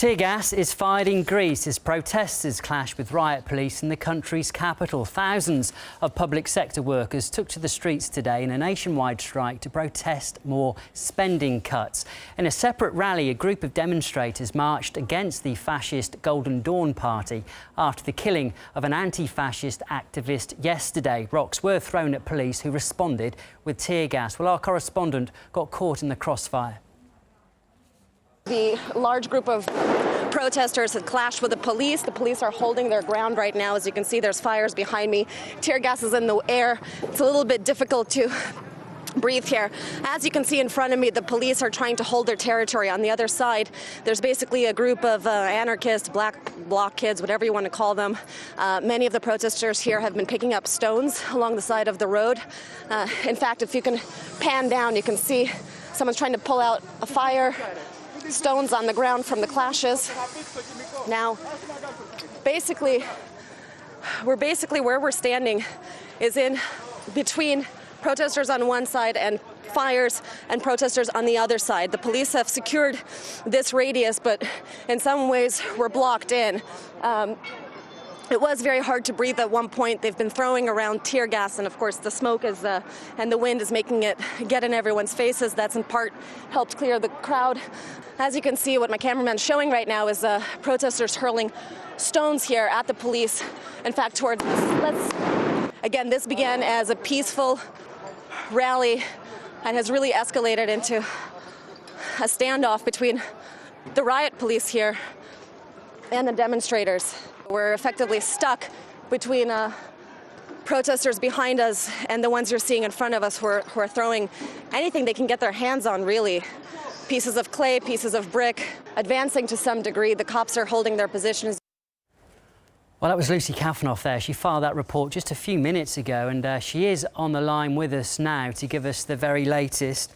Tear gas is fired in Greece as protesters clash with riot police in the country's capital. Thousands of public sector workers took to the streets today in a nationwide strike to protest more spending cuts. In a separate rally, a group of demonstrators marched against the fascist Golden Dawn party after the killing of an anti-fascist activist yesterday. Rocks were thrown at police who responded with tear gas. Well, our correspondent got caught in the crossfire. The large group of protesters had clashed with the police. The police are holding their ground right now. As you can see, there's fires behind me. Tear gas is in the air. It's a little bit difficult to breathe here. As you can see in front of me, the police are trying to hold their territory. On the other side, there's basically a group of anarchists, black bloc kids, whatever you want to call them. Many of the protesters here have been picking up stones along the side of the road. In fact, if you can pan down, you can see someone's trying to pull out a fire. Stones on the ground from the clashes. Now, where we're standing is in between protesters on one side and fires and protesters on the other side. The police have secured this radius, but in some ways we're blocked in. It was very hard to breathe at one point. They've been throwing around tear gas, and of course the smoke is and the wind is making it get in everyone's faces. That's in part helped clear the crowd. As you can see, what my cameraman's showing right now is protesters hurling stones here at the police. In fact, towards again, this began as a peaceful rally and has really escalated into a standoff between the riot police here and the demonstrators. We're effectively stuck between protesters behind us and the ones you're seeing in front of us who are throwing anything they can get their hands on, really. Pieces of clay, pieces of brick, advancing to some degree. The cops are holding their positions. Well, that was Lucy Kafanov there. She filed that report just a few minutes ago, and she is on the line with us now to give us the very latest.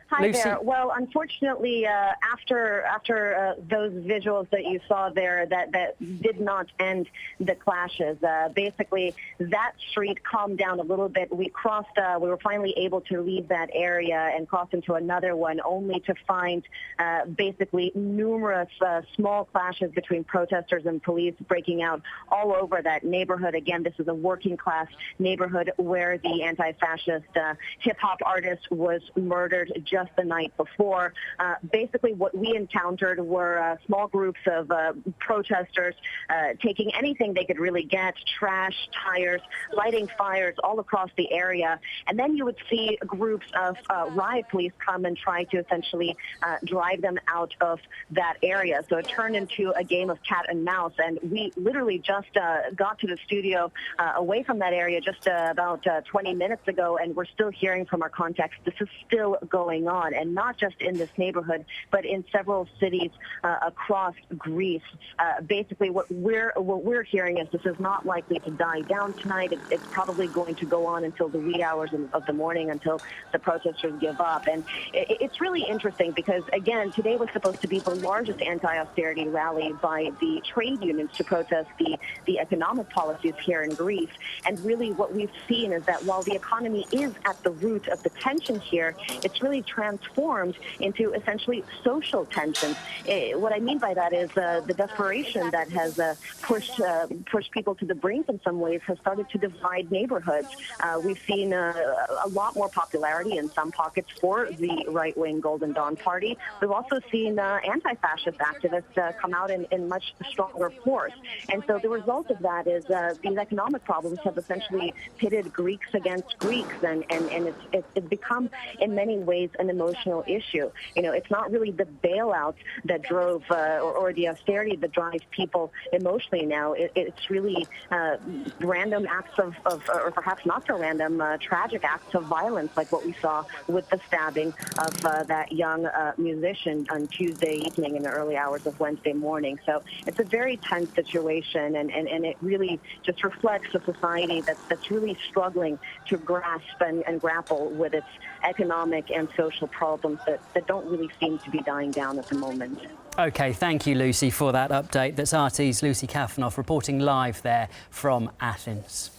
Hi Lucy. there. Well, unfortunately, after those visuals that you saw there, that did not end the clashes. Basically, that street calmed down a little bit. We were finally able to leave that area and cross into another one, only to find basically numerous small clashes between protesters and police breaking out all over that neighborhood. Again, this is a working class neighborhood where the anti-fascist hip-hop artist was murdered just the night before. Basically, what we encountered were small groups of protesters taking anything they could really get, trash, tires, lighting fires all across the area. And then you would see groups of riot police come and try to essentially drive them out of that area. So it turned into a game of cat and mouse. And we literally just got to the studio away from that area just about 20 minutes ago, and we're still hearing from our contacts this is still going on, and not just in this neighborhood, but in several cities across Greece. Basically, what we're hearing is this is not likely to die down tonight. It's probably going to go on until the wee hours of the morning, until the protesters give up. And it's really interesting because, again, today was supposed to be the largest anti-austerity rally by the trade unions to protest the economic policies here in Greece. And really what we've seen is that while the economy is at the root of the tension here, it's really transformed into essentially social tensions. What I mean by that is the desperation that has pushed people to the brink in some ways has started to divide neighborhoods. We've seen a lot more popularity in some pockets for the right-wing Golden Dawn party. We've also seen anti-fascist activists come out in much stronger force. And so the result of that is these economic problems have essentially pitted Greeks against Greeks, and it's become in many ways an emotional issue. You know, it's not really the bailout that drove or the austerity that drives people emotionally now. It's really random acts of or perhaps not so random, tragic acts of violence, like what we saw with the stabbing of that young musician on Tuesday evening in the early hours of Wednesday morning. So it's a very tense situation, and it really just reflects a society that's really struggling to grasp and grapple with its economic and social problems that don't really seem to be dying down at the moment. OK, thank you, Lucy, for that update. That's RT's Lucy Kafanov reporting live there from Athens.